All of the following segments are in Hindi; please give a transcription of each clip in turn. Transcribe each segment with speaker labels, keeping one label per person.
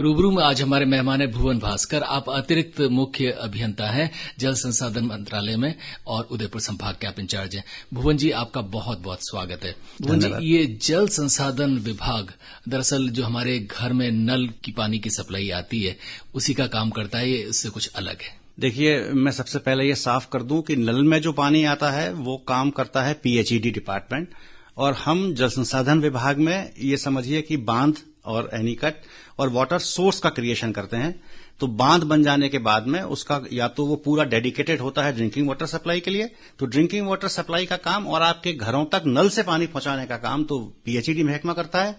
Speaker 1: रूबरू में आज हमारे मेहमान है भुवन भास्कर। आप अतिरिक्त मुख्य अभियंता हैं जल संसाधन मंत्रालय में और उदयपुर संभाग के आप इंचार्ज हैं। भुवन जी, आपका बहुत बहुत स्वागत है। भुवन जी, ये जल संसाधन विभाग दरअसल जो हमारे घर में नल की पानी की सप्लाई आती है उसी का काम करता है, ये उससे कुछ अलग है?
Speaker 2: देखिए, मैं सबसे पहले ये साफ कर दूं कि नल में जो पानी आता है वो काम करता है पीएचईडी डिपार्टमेंट, और हम जल संसाधन विभाग में ये समझिए कि बांध और एनीकट और वाटर सोर्स का क्रिएशन करते हैं। तो बांध बन जाने के बाद में उसका या तो वो पूरा डेडिकेटेड होता है ड्रिंकिंग वाटर सप्लाई के लिए, तो ड्रिंकिंग वाटर सप्लाई का काम और आपके घरों तक नल से पानी पहुंचाने का काम तो पीएचईडी महकमा करता है,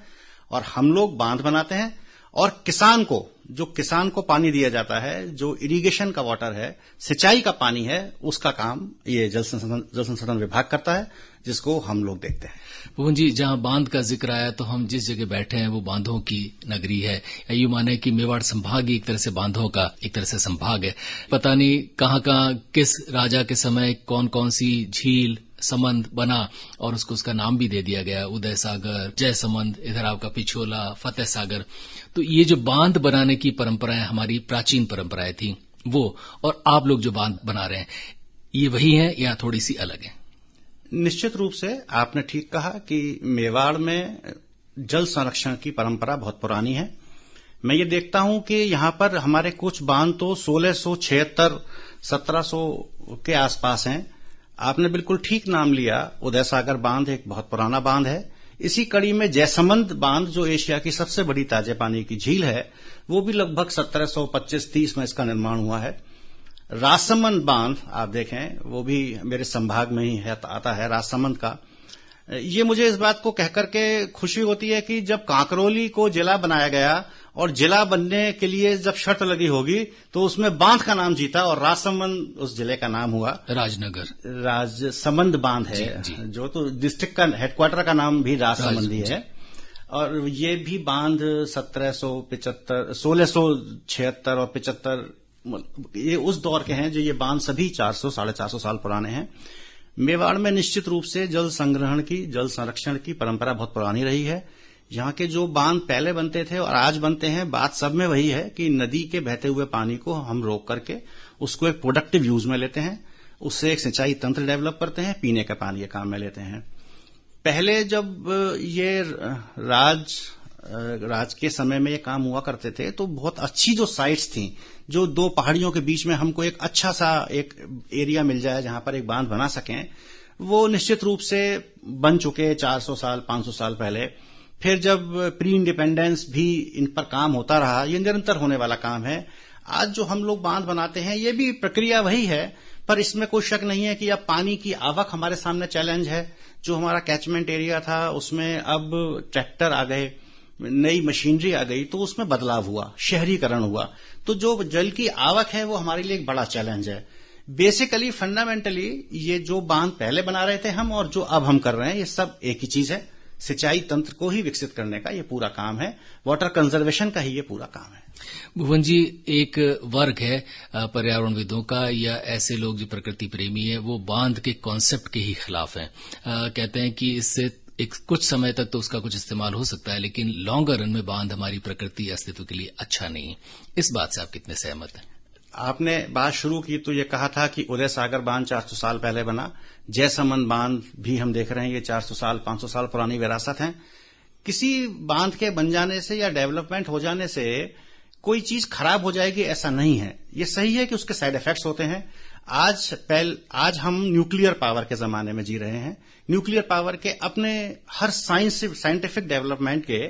Speaker 2: और हम लोग बांध बनाते हैं। और किसान को पानी दिया जाता है, जो इरिगेशन का वाटर है, सिंचाई का पानी है, उसका काम ये जल संसाधन विभाग करता है, जिसको हम लोग देखते हैं।
Speaker 1: भुवन जी, जहां बांध का जिक्र आया तो हम जिस जगह बैठे हैं वो बांधों की नगरी है, या यूं माने कि मेवाड़ संभाग ही एक तरह से बांधों का एक तरह से संभाग है। पता नहीं कहां किस राजा के समय कौन कौन सी झील समंद बना और उसका नाम भी दे दिया गया, उदय सागर, जय समंद, इधर आपका पिछोला, फतेह सागर। तो ये जो बांध बनाने की परंपराएं हमारी प्राचीन परंपराएं थी वो, और आप लोग जो बांध बना रहे हैं ये वही है या थोड़ी सी अलग है?
Speaker 2: निश्चित रूप से आपने ठीक कहा कि मेवाड़ में जल संरक्षण की परंपरा बहुत पुरानी है। मैं ये देखता हूं कि यहां पर हमारे कुछ बांध तो 1676, 1700 के आसपास हैं। आपने बिल्कुल ठीक नाम लिया, उदय सागर बांध एक बहुत पुराना बांध है। इसी कड़ी में जयसमंद बांध, जो एशिया की सबसे बड़ी ताजे पानी की झील है, वो भी लगभग 1725-30 में इसका निर्माण हुआ है। राजसमंद बांध आप देखें, वो भी मेरे संभाग में ही है, आता है राजसमंद का। ये मुझे इस बात को कहकर के खुशी होती है कि जब कांकरोली को जिला बनाया गया और जिला बनने के लिए जब शर्त लगी होगी तो उसमें बांध का नाम जीता और राजसमंद उस जिले का नाम हुआ। राजसमंद बांध है जी। जो तो डिस्ट्रिक्ट का हेडक्वार्टर का नाम भी राजसमंद ही है। और ये भी बांध 1775, 1676 और 75 ये उस दौर के हैं, जो ये बांध सभी 400-450 साल पुराने हैं। मेवाड़ में निश्चित रूप से जल संग्रहण की, जल संरक्षण की परंपरा बहुत पुरानी रही है। यहाँ के जो बांध पहले बनते थे और आज बनते हैं, बात सब में वही है कि नदी के बहते हुए पानी को हम रोक करके उसको एक प्रोडक्टिव यूज में लेते हैं, उससे एक सिंचाई तंत्र डेवलप करते हैं, पीने का पानी ये काम में लेते हैं। पहले जब ये राज के समय में ये काम हुआ करते थे तो बहुत अच्छी जो साइट्स थी, जो दो पहाड़ियों के बीच में हमको एक अच्छा सा एक एरिया मिल जाए जहां पर एक बांध बना सकें, वो निश्चित रूप से बन चुके 400 साल 500 साल पहले। फिर जब प्री इंडिपेंडेंस भी इन पर काम होता रहा, ये निरंतर होने वाला काम है। आज जो हम लोग बांध बनाते हैं ये भी प्रक्रिया वही है, पर इसमें कोई शक नहीं है कि अब पानी की आवक हमारे सामने चैलेंज है। जो हमारा कैचमेंट एरिया था उसमें अब ट्रैक्टर आ गए, नई मशीनरी आ गई, तो उसमें बदलाव हुआ, शहरीकरण हुआ। तो जो जल की आवक है वो हमारे लिए एक बड़ा चैलेंज है। बेसिकली फंडामेंटली ये जो बांध पहले बना रहे थे हम और जो अब हम कर रहे हैं, ये सब एक ही चीज है। सिंचाई तंत्र को ही विकसित करने का ये पूरा काम है, वाटर कंजर्वेशन का ही ये पूरा काम है।
Speaker 1: भुवन जी, एक वर्ग है पर्यावरणविदों का या ऐसे लोग जो प्रकृति प्रेमी है, वो बांध के कॉन्सेप्ट के ही खिलाफ हैं। कहते हैं कि इससे एक कुछ समय तक तो उसका कुछ इस्तेमाल हो सकता है, लेकिन लॉन्गर रन में बांध हमारी प्रकृति अस्तित्व के लिए अच्छा नहीं। इस बात से आप कितने सहमत हैं?
Speaker 2: आपने बात शुरू की तो ये कहा था कि उदय सागर बांध 400 साल पहले बना, जयसमंद बांध भी हम देख रहे हैं, ये 400 साल 500 साल पुरानी विरासत है। किसी बांध के बन जाने से या डेवलपमेंट हो जाने से कोई चीज खराब हो जाएगी ऐसा नहीं है। ये सही है कि उसके साइड इफेक्ट्स होते हैं। आज हम न्यूक्लियर पावर के जमाने में जी रहे हैं। न्यूक्लियर पावर के अपने हर साइंटिफिक डेवलपमेंट के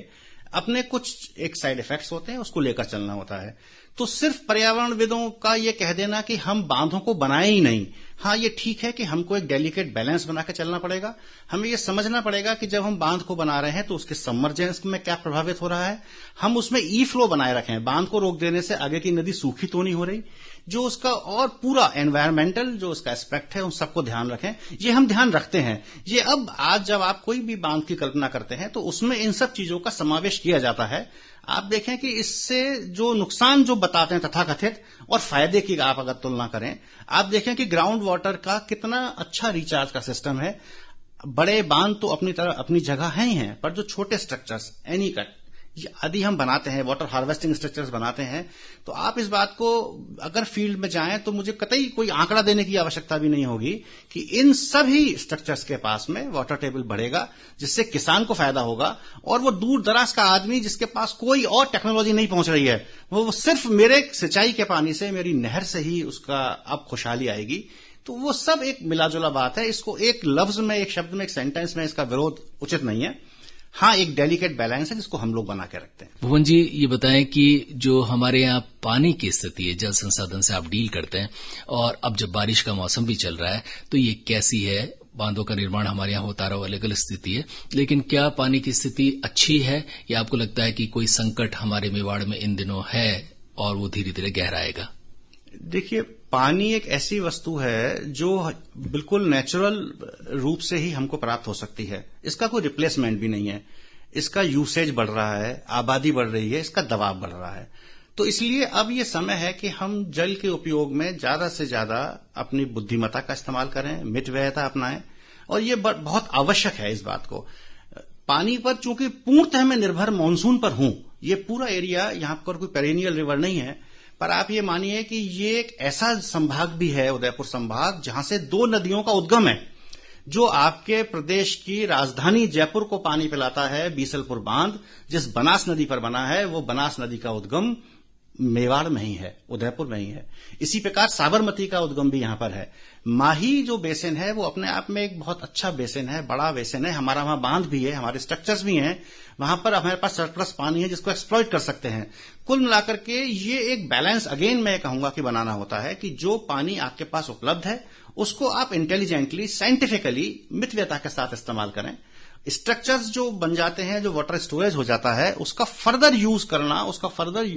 Speaker 2: अपने कुछ एक साइड इफेक्ट्स होते हैं, उसको लेकर चलना होता है। तो सिर्फ पर्यावरणविदों का ये कह देना कि हम बांधों को बनाए ही नहीं, हाँ ये ठीक है कि हमको एक डेलिकेट बैलेंस बना के चलना पड़ेगा। हमें ये समझना पड़ेगा कि जब हम बांध को बना रहे हैं तो उसके सबमर्जेंस में क्या प्रभावित हो रहा है, हम उसमें ई फ्लो बनाए रखें। बांध को रोक देने से आगे की नदी सूखी तो नहीं हो रही, जो उसका और पूरा एनवायरमेंटल जो उसका एस्पेक्ट है उन सबको ध्यान रखें। ये हम ध्यान रखते हैं। ये अब आज जब आप कोई भी बांध की कल्पना करते हैं तो उसमें इन सब चीजों का समावेश किया जाता है। आप देखें कि इससे जो नुकसान जो बताते हैं तथाकथित और फायदे की आप अगर तुलना करें, आप देखें कि ग्राउंड वाटर का कितना अच्छा रिचार्ज का सिस्टम है। बड़े बांध तो अपनी जगह हैं ही हैं, पर जो छोटे स्ट्रक्चर्स एनीकट आदि हम बनाते हैं, वाटर हार्वेस्टिंग स्ट्रक्चर्स बनाते हैं, तो आप इस बात को अगर फील्ड में जाएं तो मुझे कतई कोई आंकड़ा देने की आवश्यकता भी नहीं होगी कि इन सभी स्ट्रक्चर्स के पास में वाटर टेबल बढ़ेगा, जिससे किसान को फायदा होगा और वो दूर दराज का आदमी जिसके पास कोई और टेक्नोलॉजी नहीं पहुंच रही है, वो सिर्फ मेरे सिंचाई के पानी से, मेरी नहर से ही उसका अब खुशहाली आएगी। तो वो सब एक मिलाजुला बात है। इसको एक लफ्ज में, एक शब्द में, एक सेंटेंस में इसका विरोध उचित नहीं है। हाँ, एक डेलिकेट बैलेंस है जिसको हम लोग बना के रखते हैं।
Speaker 1: भुवन जी, ये बताएं कि जो हमारे यहाँ पानी की स्थिति है, जल संसाधन से आप डील करते हैं, और अब जब बारिश का मौसम भी चल रहा है तो ये कैसी है? बांधों का निर्माण हमारे यहाँ होता रहा, अलग अलग स्थिति है, लेकिन क्या पानी की स्थिति अच्छी है या आपको लगता है कि कोई संकट हमारे मेवाड़ में इन दिनों है और वो धीरे धीरे गहराएगा?
Speaker 2: देखिए, पानी एक ऐसी वस्तु है जो बिल्कुल नेचुरल रूप से ही हमको प्राप्त हो सकती है। इसका कोई रिप्लेसमेंट भी नहीं है। इसका यूसेज बढ़ रहा है, आबादी बढ़ रही है, इसका दबाव बढ़ रहा है। तो इसलिए अब ये समय है कि हम जल के उपयोग में ज्यादा से ज्यादा अपनी बुद्धिमत्ता का इस्तेमाल करें, मितव्ययता अपनाएं, और ये बहुत आवश्यक है इस बात को। पानी पर चूंकि पूर्णतः मैं निर्भर मानसून पर हूं, ये पूरा एरिया यहां पर कोई पेरेनियल रिवर नहीं है, पर आप ये मानिए कि ये एक ऐसा संभाग भी है, उदयपुर संभाग, जहां से 2 नदियों का उद्गम है, जो आपके प्रदेश की राजधानी जयपुर को पानी पिलाता है। बीसलपुर बांध जिस बनास नदी पर बना है, वो बनास नदी का उद्गम मेवाड़ में ही है, उदयपुर में ही है। इसी प्रकार साबरमती का उद्गम भी यहां पर है। माही जो बेसिन है वो अपने आप में एक बहुत अच्छा बेसिन है, बड़ा बेसिन है। हमारा वहां बांध भी है, हमारे स्ट्रक्चर्स भी हैं, वहां पर हमारे पास सरप्लस पानी है जिसको एक्सप्लॉइट कर सकते हैं। कुल मिलाकर के ये एक बैलेंस, अगेन मैं कहूंगा कि बनाना होता है कि जो पानी आपके पास उपलब्ध है उसको आप इंटेलिजेंटली, साइंटिफिकली, मितव्ययता के साथ इस्तेमाल करें। स्ट्रक्चर्स जो बन जाते हैं, जो वाटर स्टोरेज हो जाता है, उसका फर्दर यूज करना, उसका फर्दर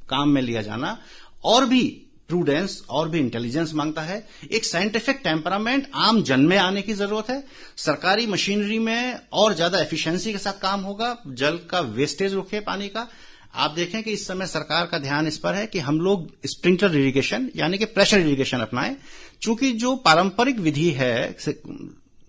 Speaker 2: काम में लिया जाना और भी प्रूडेंस और भी इंटेलिजेंस मांगता है। एक साइंटिफिक टेम्परामेंट आम जन में आने की जरूरत है। सरकारी मशीनरी में और ज्यादा एफिशिएंसी के साथ काम होगा, जल का वेस्टेज रुके, पानी का। आप देखें कि इस समय सरकार का ध्यान इस पर है कि हम लोग स्प्रिंकलर इरिगेशन यानी कि प्रेशर इरिगेशन अपनाएं। चूंकि जो पारंपरिक विधि है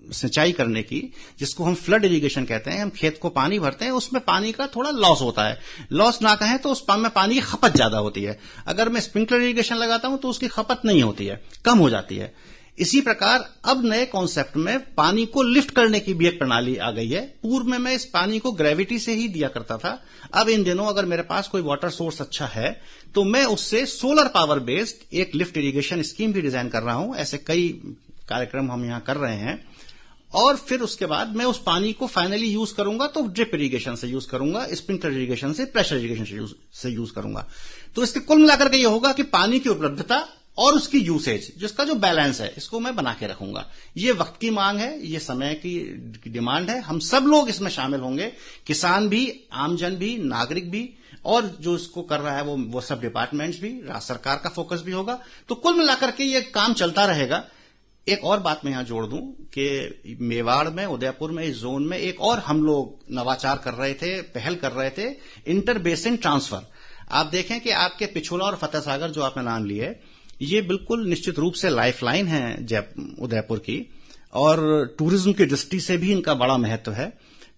Speaker 2: सिंचाई करने की, जिसको हम फ्लड इरिगेशन कहते हैं, हम खेत को पानी भरते हैं, उसमें पानी का थोड़ा लॉस होता है। लॉस ना कहें तो उस में पानी की खपत ज्यादा होती है। अगर मैं स्प्रिंकलर इरिगेशन लगाता हूं तो उसकी खपत नहीं होती है, कम हो जाती है। इसी प्रकार अब नए कॉन्सेप्ट में पानी को लिफ्ट करने की भी एक प्रणाली आ गई है। पूर्व में मैं इस पानी को ग्रेविटी से ही दिया करता था। अब इन दिनों अगर मेरे पास कोई वाटर सोर्स अच्छा है तो मैं उससे सोलर पावर बेस्ड एक लिफ्ट इरिगेशन स्कीम भी डिजाइन कर रहा हूं। ऐसे कई कार्यक्रम हम यहां कर रहे हैं। और फिर उसके बाद मैं उस पानी को फाइनली यूज करूंगा तो ड्रिप इरिगेशन से यूज करूंगा, स्प्रिंकलर इरिगेशन से, प्रेशर इरिगेशन से यूज करूंगा। तो इसके कुल मिलाकर के ये होगा कि पानी की उपलब्धता और उसकी यूसेज, जिसका जो बैलेंस है, इसको मैं बना के रखूंगा। ये वक्त की मांग है, ये समय की डिमांड है। हम सब लोग इसमें शामिल होंगे, किसान भी, आमजन भी, नागरिक भी, और जो इसको कर रहा है वो सब डिपार्टमेंट्स भी, राज्य सरकार का फोकस भी होगा। तो कुल मिलाकर के ये काम चलता रहेगा। एक और बात मैं यहां जोड़ दूं कि मेवाड़ में, उदयपुर में, इस जोन में एक और हम लोग नवाचार कर रहे थे, पहल कर रहे थे, इंटर बेसिन ट्रांसफर। आप देखें कि आपके पिछोला और फतेह सागर जो आपने नाम लिए, ये बिल्कुल निश्चित रूप से लाइफलाइन है उदयपुर की, और टूरिज्म की दृष्टि से भी इनका बड़ा महत्व है।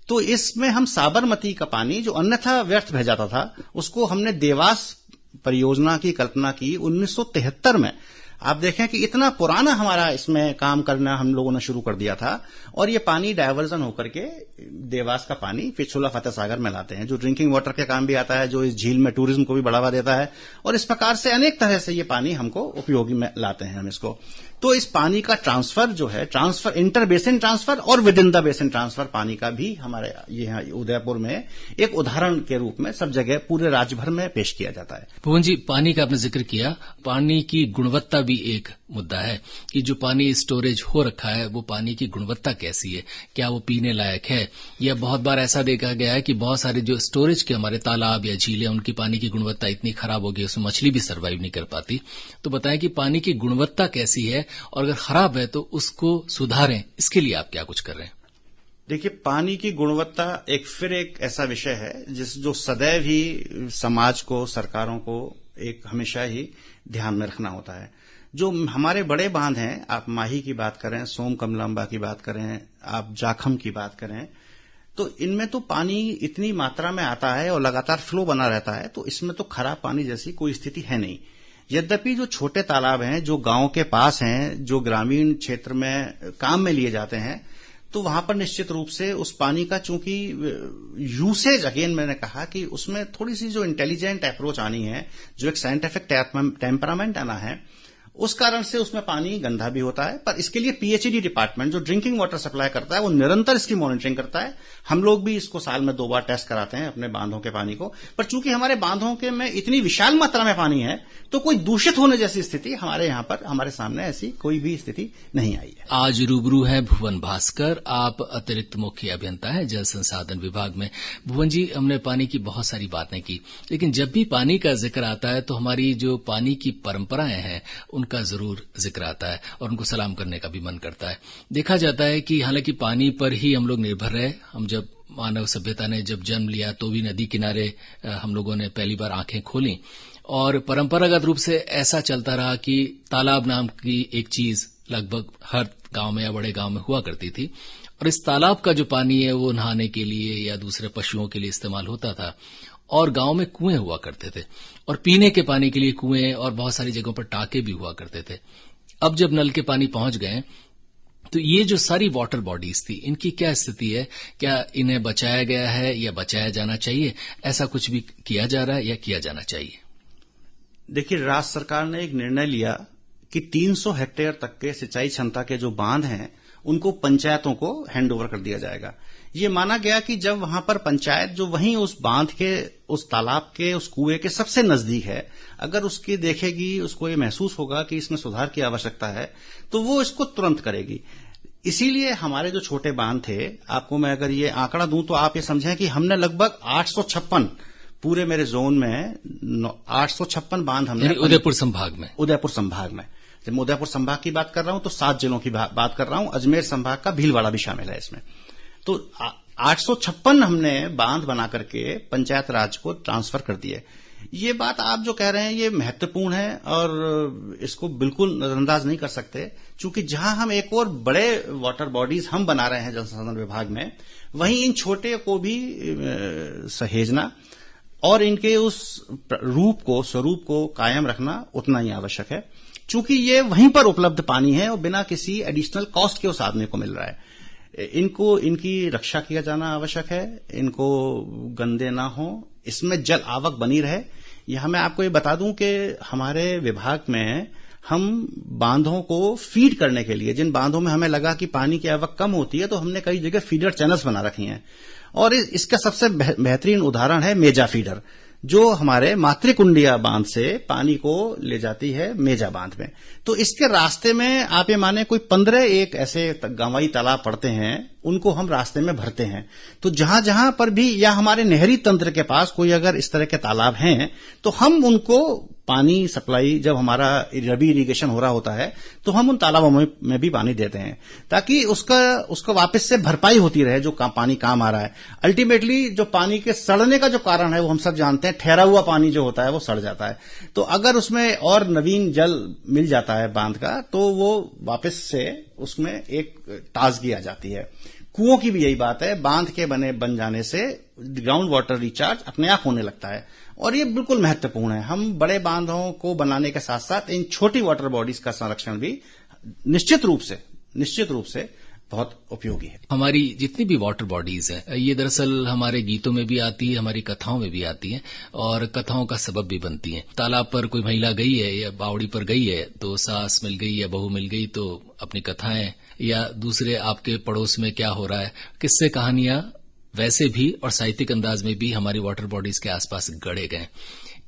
Speaker 2: तो इसमें हम साबरमती का पानी जो अन्यथा व्यर्थ बह जाता था, उसको हमने देवास परियोजना की कल्पना की 1973 में। आप देखें कि इतना पुराना हमारा इसमें काम करना हम लोगों ने शुरू कर दिया था, और ये पानी डायवर्जन होकर के देवास का पानी पिछोला फतेह सागर में लाते हैं, जो ड्रिंकिंग वाटर के काम भी आता है, जो इस झील में टूरिज्म को भी बढ़ावा देता है। और इस प्रकार से अनेक तरह से ये पानी हमको उपयोगी में लाते हैं हम इसको। तो इस पानी का ट्रांसफर जो है, ट्रांसफर, इंटर बेसिन ट्रांसफर और with in the basin transfer पानी का भी हमारे यहाँ उदयपुर में एक उदाहरण के रूप में सब जगह पूरे राज्य भर में पेश किया जाता है।
Speaker 1: भुवन जी, पानी का आपने जिक्र किया, पानी की गुणवत्ता भी एक मुद्दा है कि जो पानी स्टोरेज हो रखा है वो पानी की गुणवत्ता कैसी है, क्या वो पीने लायक है? या बहुत बार ऐसा देखा गया है कि बहुत सारे जो स्टोरेज के हमारे तालाब या झीलें, उनकी पानी की गुणवत्ता इतनी खराब हो गई उसमें मछली भी सर्वाइव नहीं कर पाती। तो बताएं कि पानी की गुणवत्ता कैसी है, और अगर खराब है तो उसको सुधारें, इसके लिए आप क्या कुछ कर रहे हैं?
Speaker 2: देखिए, पानी की गुणवत्ता एक ऐसा विषय है जो सदैव ही समाज को, सरकारों को एक हमेशा ही ध्यान में रखना होता है। जो हमारे बड़े बांध हैं, आप माही की बात करें, सोम कमलांबा की बात करें, आप जाखम की बात करें, तो इनमें तो पानी इतनी मात्रा में आता है और लगातार फ्लो बना रहता है, तो इसमें तो खराब पानी जैसी कोई स्थिति है नहीं। यद्यपि जो छोटे तालाब हैं, जो गांव के पास हैं, जो ग्रामीण क्षेत्र में काम में लिए जाते हैं, तो वहां पर निश्चित रूप से उस पानी का चूंकि यूसेज, अगेन मैंने कहा कि उसमें थोड़ी सी जो इंटेलिजेंट अप्रोच आनी है, जो एक साइंटिफिक टेम्परामेंट आना है, उस कारण से उसमें पानी गंदा भी होता है। पर इसके लिए पीएचईडी डिपार्टमेंट जो ड्रिंकिंग वाटर सप्लाई करता है, वो निरंतर इसकी मॉनिटरिंग करता है। हम लोग भी इसको साल में 2 बार टेस्ट कराते हैं अपने बांधों के पानी को। पर चूंकि हमारे बांधों के में इतनी विशाल मात्रा में पानी है, तो कोई दूषित होने जैसी स्थिति हमारे यहां पर, हमारे सामने ऐसी कोई भी स्थिति नहीं आई है।
Speaker 1: आज रूबरू है भुवन भास्कर, आप अतिरिक्त मुख्य अभियंता है जल संसाधन विभाग में। भुवन जी, हमने पानी की बहुत सारी बातें की, लेकिन जब भी पानी का जिक्र आता है तो हमारी जो पानी की परंपराएं हैं उनका जरूर जिक्र आता है और उनको सलाम करने का भी मन करता है। देखा जाता है कि हालांकि पानी पर ही हम लोग निर्भर रहे, हम जब मानव सभ्यता ने जब जन्म लिया तो भी नदी किनारे हम लोगों ने पहली बार आंखें खोली, और परंपरागत रूप से ऐसा चलता रहा कि तालाब नाम की एक चीज लगभग हर गांव में या बड़े गांव में हुआ करती थी, और इस तालाब का जो पानी है वो नहाने के लिए या दूसरे पशुओं के लिए इस्तेमाल होता था। और गांव में कुएं हुआ करते थे और पीने के पानी के लिए कुएं और बहुत सारी जगहों पर टाके भी हुआ करते थे। अब जब नल के पानी पहुंच गए तो ये जो सारी वाटर बॉडीज थी, इनकी क्या स्थिति है? क्या इन्हें बचाया गया है या बचाया जाना चाहिए? ऐसा कुछ भी किया जा रहा है या किया जाना चाहिए?
Speaker 2: देखिए, राज्य सरकार ने एक निर्णय लिया कि 300 हेक्टेयर तक के सिंचाई क्षमता के जो बांध हैं उनको पंचायतों को हैंड ओवर कर दिया जाएगा। ये माना गया कि जब वहां पर पंचायत जो वहीं उस बांध के, उस तालाब के, उस कुएं के सबसे नजदीक है, अगर उसकी देखेगी, उसको ये महसूस होगा कि इसमें सुधार की आवश्यकता है, तो वो इसको तुरंत करेगी। इसीलिए हमारे जो छोटे बांध थे, आपको मैं अगर ये आंकड़ा दूं तो आप ये समझें कि हमने लगभग 856, पूरे मेरे जोन में 856 बांध हमने
Speaker 1: उदयपुर संभाग
Speaker 2: में, जब मैं उदयपुर संभाग की बात कर रहा हूं तो 7 जिलों की बात कर रहा हूं, अजमेर संभाग का भीलवाड़ा भी शामिल है इसमें। तो 856 हमने बांध बना करके पंचायत राज को ट्रांसफर कर दिए। ये बात आप जो कह रहे हैं ये महत्वपूर्ण है और इसको बिल्कुल नजरअंदाज नहीं कर सकते, क्योंकि जहां हम एक और बड़े वाटर बॉडीज हम बना रहे हैं जल संसाधन विभाग में, वहीं इन छोटे को भी सहेजना और इनके उस स्वरूप को कायम रखना उतना ही आवश्यक है, चूंकि ये वहीं पर उपलब्ध पानी है और बिना किसी एडिशनल कॉस्ट के उस आदमी को मिल रहा है। इनकी रक्षा किया जाना आवश्यक है, इनको गंदे ना हो, इसमें जल आवक बनी रहे। यहां मैं आपको ये बता दूं कि हमारे विभाग में हम बांधों को फीड करने के लिए, जिन बांधों में हमें लगा कि पानी की आवक कम होती है, तो हमने कई जगह फीडर चैनल्स बना रखी हैं। और इसका सबसे बेहतरीन उदाहरण है मेजा फीडर, जो हमारे मातृकुंडिया बांध से पानी को ले जाती है मेजा बांध में। तो इसके रास्ते में आप ये माने कोई 15 एक ऐसे गंवाई तालाब पड़ते हैं, उनको हम रास्ते में भरते हैं। तो जहां जहां पर भी या हमारे नहरी तंत्र के पास कोई अगर इस तरह के तालाब हैं, तो हम उनको पानी सप्लाई, जब हमारा रबी इरिगेशन हो रहा होता है, तो हम उन तालाबों में भी पानी देते हैं, ताकि उसका वापस से भरपाई होती रहे जो पानी काम आ रहा है। अल्टीमेटली जो पानी के सड़ने का जो कारण है वो हम सब जानते हैं, ठहरा हुआ पानी जो होता है वो सड़ जाता है। तो अगर उसमें और नवीन जल मिल जाता है बांध का, तो वो वापस से उसमें एक ताजगी आ जाती है। कुओं की भी यही बात है, बांध के बन जाने से ग्राउंड वाटर रिचार्ज अपने आप होने लगता है, और ये बिल्कुल महत्वपूर्ण है। हम बड़े बांधों को बनाने के साथ साथ इन छोटी वाटर बॉडीज का संरक्षण भी निश्चित रूप से बहुत उपयोगी है।
Speaker 1: हमारी जितनी भी वाटर बॉडीज हैं, ये दरअसल हमारे गीतों में भी आती है, हमारी कथाओं में भी आती है और कथाओं का सबब भी बनती है। तालाब पर कोई महिला गई है या बावड़ी पर गई है तो सास मिल गई या बहू मिल गई, तो अपनी कथाएं या दूसरे आपके पड़ोस में क्या हो रहा है, किस्से कहानियां वैसे भी और साहित्यिक अंदाज में भी हमारी वाटर बॉडीज के आसपास गढ़े गए।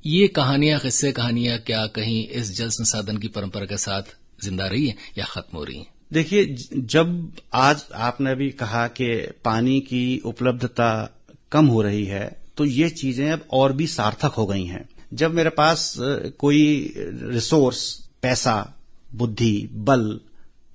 Speaker 1: ये कहानियां, किस्से कहानियां क्या कहीं इस जल संसाधन की परंपरा के साथ जिंदा रही है या खत्म हो रही है?
Speaker 2: देखिए, जब आज आपने भी कहा कि पानी की उपलब्धता कम हो रही है, तो ये चीजें अब और भी सार्थक हो गई हैं। जब मेरे पास कोई रिसोर्स, पैसा, बुद्धि, बल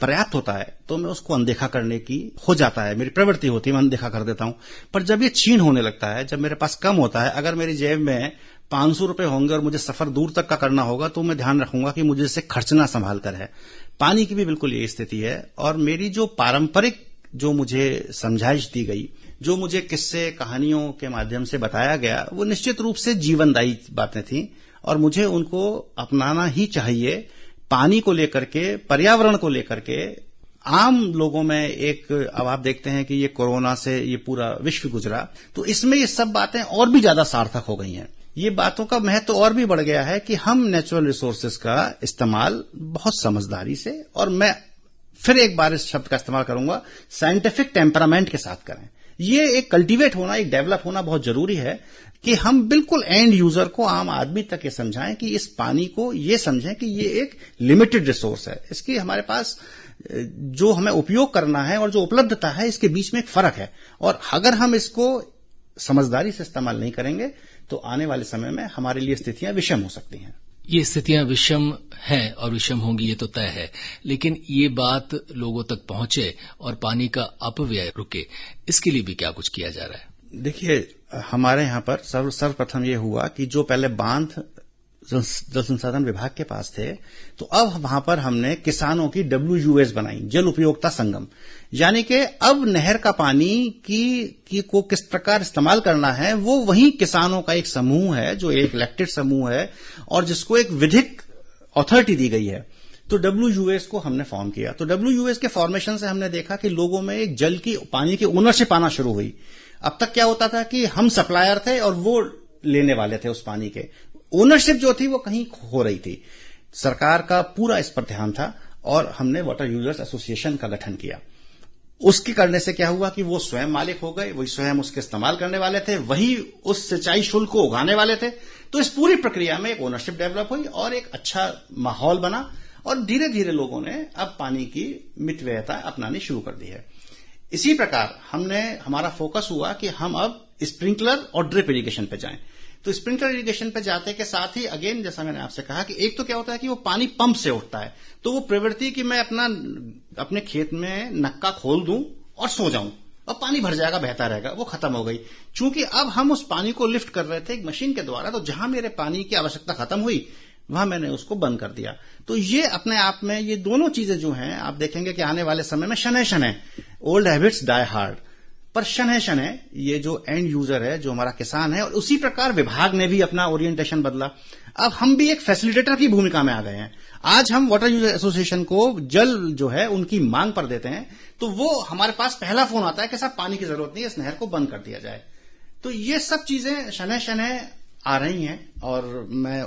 Speaker 2: पर्याप्त होता है, तो मैं उसको अनदेखा करने की हो जाता है, मेरी प्रवृत्ति होती है, मैं अनदेखा कर देता हूं। पर जब ये छीन होने लगता है, जब मेरे पास कम होता है, अगर मेरी जेब में 500 रुपए होंगे और मुझे सफर दूर तक का करना होगा, तो मैं ध्यान रखूंगा कि मुझे इसे खर्चना संभाल कर है। पानी की भी बिल्कुल यही स्थिति है। और मेरी जो पारंपरिक, जो मुझे समझाइश दी गई जो मुझे किस्से कहानियों के माध्यम से बताया गया वो निश्चित रूप से जीवनदायी बातें थी और मुझे उनको अपनाना ही चाहिए। पानी को लेकर के, पर्यावरण को लेकर के आम लोगों में एक, अब आप देखते हैं कि ये कोरोना से ये पूरा विश्व गुजरा, तो इसमें ये सब बातें और भी ज्यादा सार्थक हो गई हैं। ये बातों का महत्व और भी बढ़ गया है कि हम नेचुरल रिसोर्सेज का इस्तेमाल बहुत समझदारी से, और मैं फिर एक बार इस शब्द का इस्तेमाल करूंगा, साइंटिफिक टेम्परामेंट के साथ करें। ये एक कल्टीवेट होना, एक डेवलप होना बहुत जरूरी है कि हम बिल्कुल एंड यूजर को, आम आदमी तक ये समझाएं कि इस पानी को ये समझें कि ये एक लिमिटेड रिसोर्स है, इसकी हमारे पास जो हमें उपयोग करना है और जो उपलब्धता है, इसके बीच में एक फर्क है। और अगर हम इसको समझदारी से इस्तेमाल नहीं करेंगे तो आने वाले समय में हमारे लिए स्थितियां विषम हो सकती हैं।
Speaker 1: ये स्थितियां विषम हैं और विषम होंगी, ये तो तय है, लेकिन ये बात लोगों तक पहुंचे और पानी का अपव्यय रुके, इसके लिए भी क्या कुछ किया जा रहा है?
Speaker 2: देखिए, हमारे यहाँ पर सर्वप्रथम ये हुआ कि जो पहले बांध जल संसाधन विभाग के पास थे, तो अब वहां पर हमने किसानों की WUS बनाई, जल उपयोगिता संगम, यानी कि अब नहर का पानी को किस प्रकार इस्तेमाल करना है, वो वही किसानों का एक समूह है, जो एक इलेक्टेड समूह है और जिसको एक विधिक अथॉरिटी दी गई है। तो WUS को हमने फॉर्म किया। तो WUS के फॉर्मेशन से हमने देखा कि लोगों में एक जल की, पानी की ओनरशिप आना शुरू हुई। अब तक क्या होता था कि हम सप्लायर थे और वो लेने वाले थे उस पानी के। ओनरशिप जो थी वो कहीं हो रही थी। सरकार का पूरा इस पर ध्यान था और हमने वाटर यूजर्स एसोसिएशन का गठन किया। उसके करने से क्या हुआ कि वो स्वयं मालिक हो गए, वही स्वयं उसके इस्तेमाल करने वाले थे, वही उस सिंचाई शुल्क को उगाने वाले थे। तो इस पूरी प्रक्रिया में एक ओनरशिप डेवलप हुई और एक अच्छा माहौल बना और धीरे धीरे लोगों ने अब पानी की मितव्ययता अपनानी शुरू कर दी है। इसी प्रकार हमारा फोकस हुआ कि हम अब स्प्रिंकलर और ड्रिप इरिगेशन पे जाएं। तो स्प्रिंकलर इरिगेशन पे जाते के साथ ही अगेन, जैसा मैंने आपसे कहा कि एक तो क्या होता है कि वो पानी पंप से उठता है, तो वो प्रवृत्ति कि मैं अपने खेत में नक्का खोल दूं और सो जाऊं और पानी भर जाएगा, बहता रहेगा, वो खत्म हो गई। चूंकि अब हम उस पानी को लिफ्ट कर रहे थे एक मशीन के द्वारा, तो जहां मेरे पानी की आवश्यकता खत्म हुई वहां मैंने उसको बंद कर दिया। तो ये अपने आप में, ये दोनों चीजें जो हैं, आप देखेंगे कि आने वाले समय में शनय ओल्ड हैबिट्स डाई हार्ड, पर शनय ये जो एंड यूजर है, जो हमारा किसान है, और उसी प्रकार विभाग ने भी अपना ओरिएंटेशन बदला। अब हम भी एक फैसिलिटेटर की भूमिका में आ गए हैं। आज हम वाटर यूजर एसोसिएशन को जल जो है उनकी मांग पर देते हैं, तो वो हमारे पास पहला फोन आता है कि साहब पानी की जरूरत नहीं है, इस नहर को बंद कर दिया जाए। तो ये सब चीजें शनय आ रही हैं और मैं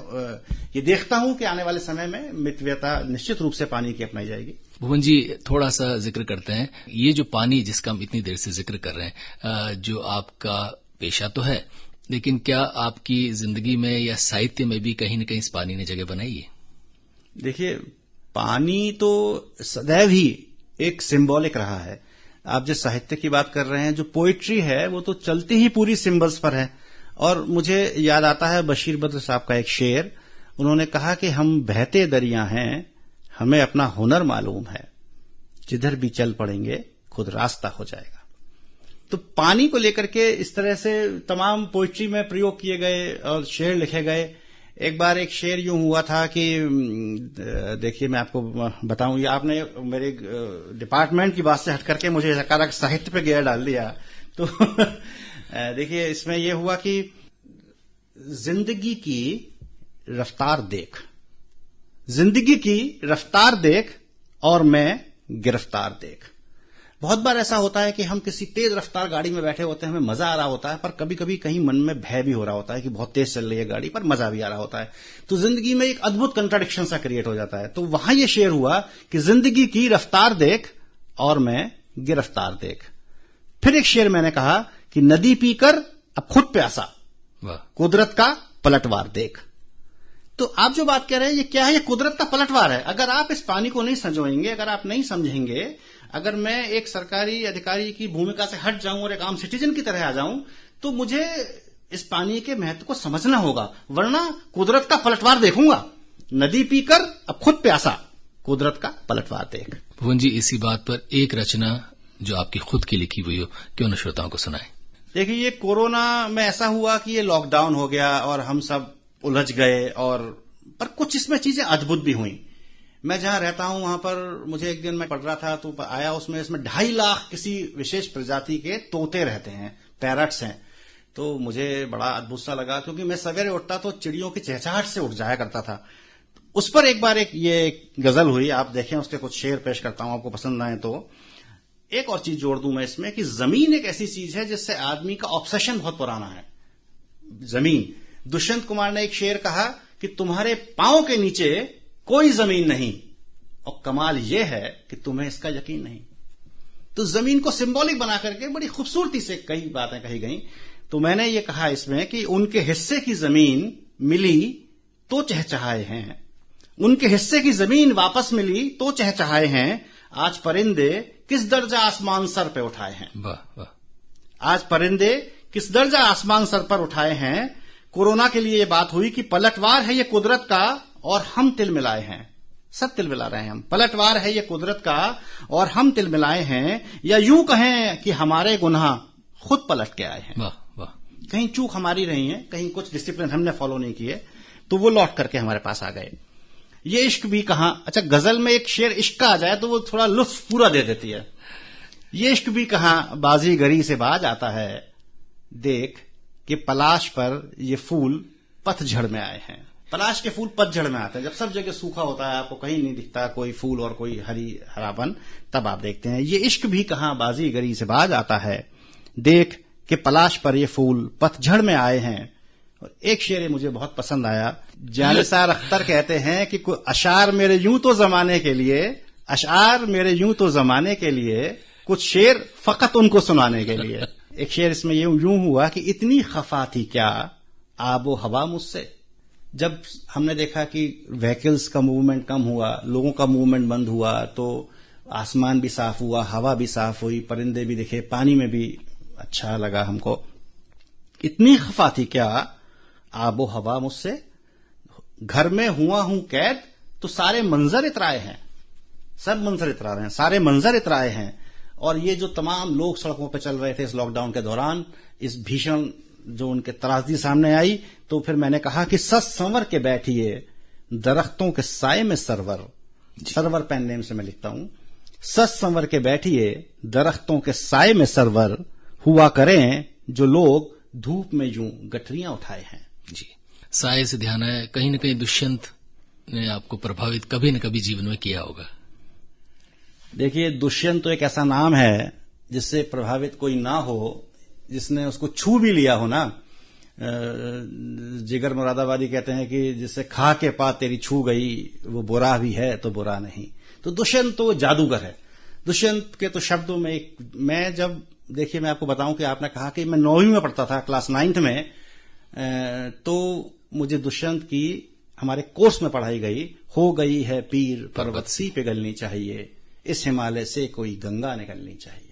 Speaker 2: ये देखता हूं कि आने वाले समय में मितव्ययता निश्चित रूप से पानी की अपनाई जाएगी।
Speaker 1: भुवन जी, थोड़ा सा जिक्र करते हैं, ये जो पानी जिसका हम इतनी देर से जिक्र कर रहे हैं, जो आपका पेशा तो है, लेकिन क्या आपकी जिंदगी में या साहित्य में भी कहीं न कहीं इस पानी ने जगह बनाई है?
Speaker 2: देखिए, पानी तो सदैव ही एक सिंबॉलिक रहा है। आप जिस साहित्य की बात कर रहे हैं, जो पोइट्री है, वो तो चलती ही पूरी सिंबल्स पर है। और मुझे याद आता है बशीर बद्र साहब का एक शेर, उन्होंने कहा कि हम बहते दरिया हैं, हमें अपना हुनर मालूम है, जिधर भी चल पड़ेंगे खुद रास्ता हो जाएगा। तो पानी को लेकर के इस तरह से तमाम पोइट्री में प्रयोग किए गए और शेर लिखे गए। एक बार एक शेर यूं हुआ था कि देखिए, मैं आपको बताऊं, ये आपने मेरे डिपार्टमेंट की बात से हट करके मुझे सकारात्मक साहित्य पे गियर डाल दिया। तो देखिए, इसमें यह हुआ कि जिंदगी की रफ्तार देख, जिंदगी की रफ्तार देख और मैं गिरफ्तार देख। बहुत बार ऐसा होता है कि हम किसी तेज रफ्तार गाड़ी में बैठे होते हैं, हमें मजा आ रहा होता है, पर कभी कभी कहीं मन में भय भी हो रहा होता है कि बहुत तेज चल रही है गाड़ी, पर मजा भी आ रहा होता है। तो जिंदगी में एक अद्भुत कंट्राडिक्शन सा क्रिएट हो जाता है। तो वहां यह शेर हुआ कि जिंदगी की रफ्तार देख और मैं गिरफ्तार देख। फिर एक शेर मैंने कहा कि नदी पीकर अब खुद प्यासा, कुदरत का पलटवार देख। तो आप जो बात कह रहे हैं, ये क्या है? ये कुदरत का पलटवार है। अगर आप इस पानी को नहीं संजोएंगे, अगर आप नहीं समझेंगे, अगर मैं एक सरकारी अधिकारी की भूमिका से हट जाऊं और एक आम सिटीजन की तरह आ जाऊं, तो मुझे इस पानी के महत्व को समझना होगा, वरना कुदरत का पलटवार देखूंगा। नदी पीकर अब खुद प्यासा, कुदरत का पलटवार देख।
Speaker 1: भुवन जी, इसी बात पर एक रचना जो आपकी खुद की लिखी हुई हो, क्यों न श्रोताओं को सुनाएं?
Speaker 2: देखिए, ये कोरोना में ऐसा हुआ कि ये लॉकडाउन हो गया और हम सब उलझ गए, और पर कुछ इसमें चीजें अद्भुत भी हुई। मैं जहां रहता हूं वहां पर मुझे एक दिन मैं पढ़ रहा था तो आया उसमें इसमें 2.5 लाख किसी विशेष प्रजाति के तोते रहते हैं, पैरट्स हैं। तो मुझे बड़ा अद्भुत सा लगा क्योंकि मैं सवेरे उठता तो चिड़ियों की चहचहाहट से उठ जाया करता था। उस पर एक बार एक गजल हुई, आप देखें, उसके कुछ शेर पेश करता हूं, आपको पसंद आए तो। एक और चीज जोड़ दूं मैं इसमें कि जमीन एक ऐसी चीज है जिससे आदमी का ऑब्सेशन बहुत पुराना है। जमीन, दुष्यंत कुमार ने एक शेर कहा कि तुम्हारे पांव के नीचे कोई जमीन नहीं और कमाल यह है कि तुम्हें इसका यकीन नहीं। तो जमीन को सिंबॉलिक बना करके बड़ी खूबसूरती से कई बातें कही गई। तो मैंने ये कहा इसमें कि उनके हिस्से की जमीन मिली तो चहचहाए हैं, उनके हिस्से की जमीन वापस मिली तो चहचहाए हैं, आज परिंदे किस दर्जा आसमान सर पे उठाए हैं।
Speaker 1: वाह वाह।
Speaker 2: आज परिंदे किस दर्जा आसमान सर पर उठाए हैं। कोरोना के लिए ये बात हुई कि पलटवार है ये कुदरत का और हम तिलमिलाए हैं। सब तिलमिला रहे हैं हम। पलटवार है ये कुदरत का और हम तिलमिलाए हैं, या यूं कहें कि हमारे गुनाह खुद पलट के आए हैं।
Speaker 1: वाह वाह।
Speaker 2: कहीं चूक हमारी रही है, कहीं कुछ डिसिप्लिन हमने फॉलो नहीं किए, तो वो लौट करके हमारे पास आ गए। ये इश्क भी कहां, अच्छा गजल में एक शेर इश्क का आ जाए तो वो थोड़ा लुत्फ पूरा दे देती है। ये इश्क भी कहां बाजीगरी से बाज आता है, देख कि पलाश पर ये फूल पतझड़ में आए हैं। पलाश के फूल पतझड़ में आते हैं, जब सब जगह सूखा होता है, आपको कहीं नहीं दिखता कोई फूल और कोई हरापन, तब आप देखते हैं। ये इश्क भी कहां बाजीगरी से बाज आता है, देख कि पलाश पर ये फूल पतझड़ में आए हैं। और एक शेर मुझे बहुत पसंद आया, जानिसार अख्तर कहते हैं कि अशार मेरे यूं तो जमाने के लिए, अशार मेरे यूं तो जमाने के लिए, कुछ शेर फकत उनको सुनाने के लिए। एक शेर इसमें यूं हुआ कि इतनी खफा थी क्या आबो हवा मुझसे। जब हमने देखा कि व्हीकल्स का मूवमेंट कम हुआ, लोगों का मूवमेंट बंद हुआ, तो आसमान भी साफ हुआ, हवा भी साफ हुई, परिंदे भी दिखे, पानी में भी अच्छा लगा हमको। इतनी खफा थी क्या आबो हवा मुझसे, घर में हुआ हूं कैद तो सारे मंजर इतराए हैं। सब मंजर इतरा रहे हैं, सारे मंजर इतराए हैं। और ये जो तमाम लोग सड़कों पर चल रहे थे इस लॉकडाउन के दौरान, इस भीषण जो उनके त्रासदी सामने आई, तो फिर मैंने कहा कि सच संवर के बैठिए दरख्तों के साए में सरवर। सरवर पेन नेम से मैं लिखता हूं। सच संवर के बैठिए दरख्तों के साए में सरवर, हुआ करें जो लोग धूप में यूं गठरियां उठाए हैं।
Speaker 1: जी, साए से ध्यान है, कहीं न कहीं दुष्यंत ने आपको प्रभावित कभी न कभी जीवन में किया होगा।
Speaker 2: देखिए, दुष्यंत तो एक ऐसा नाम है जिससे प्रभावित कोई ना हो, जिसने उसको छू भी लिया हो ना। जिगर मुरादाबादी कहते हैं कि जिससे खा के पा तेरी छू गई, वो बुरा भी है तो बुरा नहीं। तो दुष्यंत तो जादूगर है। दुष्यंत के तो शब्दों में मैं जब, देखिए मैं आपको बताऊं कि आपने कहा कि मैं 9वीं में पढ़ता था, क्लास 9th में, तो मुझे दुष्यंत की हमारे कोर्स में पढ़ाई गई, हो गई है पीर पर्वत सी पिघलनी चाहिए, इस हिमालय से कोई गंगा निकलनी चाहिए।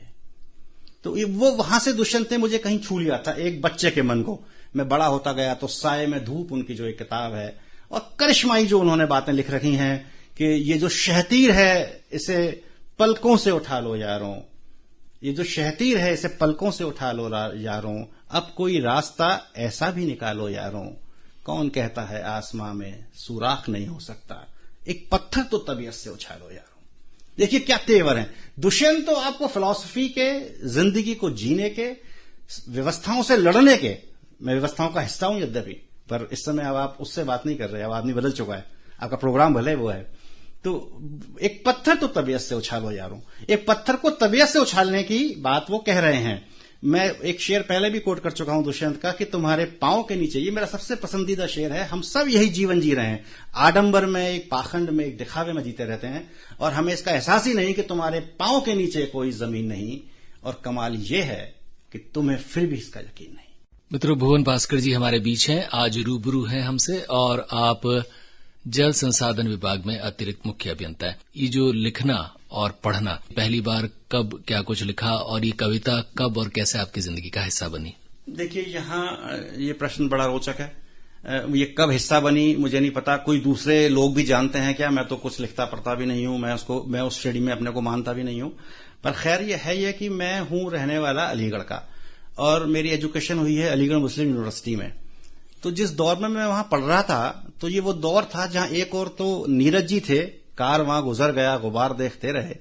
Speaker 2: तो वो वहां से दुष्यंत ने मुझे कहीं छू लिया था, एक बच्चे के मन को। मैं बड़ा होता गया तो साए में धूप उनकी जो एक किताब है, और करिश्माई जो उन्होंने बातें लिख रखी हैं कि ये जो शहतीर है इसे पलकों से उठा लो यारों, ये जो शहतीर है इसे पलकों से उठा लो यारों, अब कोई रास्ता ऐसा भी निकालो यारों, कौन कहता है आसमां में सुराख नहीं हो सकता, एक पत्थर तो तबीयत से उछालो यारों। देखिए क्या तेवर है। दुष्यंत तो आपको फिलॉसफी के, जिंदगी को जीने के, व्यवस्थाओं से लड़ने के, मैं व्यवस्थाओं का हिस्सा हूं यद्यपि, पर इस समय अब आप उससे बात नहीं कर रहे, अब आदमी बदल चुका है, आपका प्रोग्राम भले वो है। तो एक पत्थर तो तबीयत से उछालो यारों, एक पत्थर को तबीयत से उछालने की बात वो कह रहे हैं। मैं एक शेर पहले भी कोट कर चुका हूं दुष्यंत का कि तुम्हारे पांव के नीचे, ये मेरा सबसे पसंदीदा शेर है। हम सब यही जीवन जी रहे हैं, आडंबर में, एक पाखंड में, एक दिखावे में जीते रहते हैं, और हमें इसका एहसास ही नहीं कि तुम्हारे पांव के नीचे कोई जमीन नहीं, और कमाल ये है कि तुम्हें फिर भी इसका यकीन नहीं।
Speaker 1: मित्रों, भुवन भास्कर जी हमारे बीच हैं, आज रूबरू हैं हमसे, और आप जल संसाधन विभाग में अतिरिक्त मुख्य अभियंता है। ये जो लिखना और पढ़ना, पहली बार कब क्या कुछ लिखा, और ये कविता कब और कैसे आपकी जिंदगी का हिस्सा बनी?
Speaker 2: देखिए, यहाँ ये प्रश्न बड़ा रोचक है। ये कब हिस्सा बनी मुझे नहीं पता, कोई दूसरे लोग भी जानते हैं क्या? मैं तो कुछ लिखता पढ़ता भी नहीं हूं, मैं उस श्रेणी में अपने को मानता भी नहीं हूं। पर खैर ये है ये कि मैं हूं रहने वाला अलीगढ़ का, और मेरी एजुकेशन हुई है अलीगढ़ मुस्लिम यूनिवर्सिटी में। तो जिस दौर में मैं वहां पढ़ रहा था, तो ये वो दौर था जहां एक और तो नीरज जी थे, कारवां गुजर गया गुबार देखते रहे,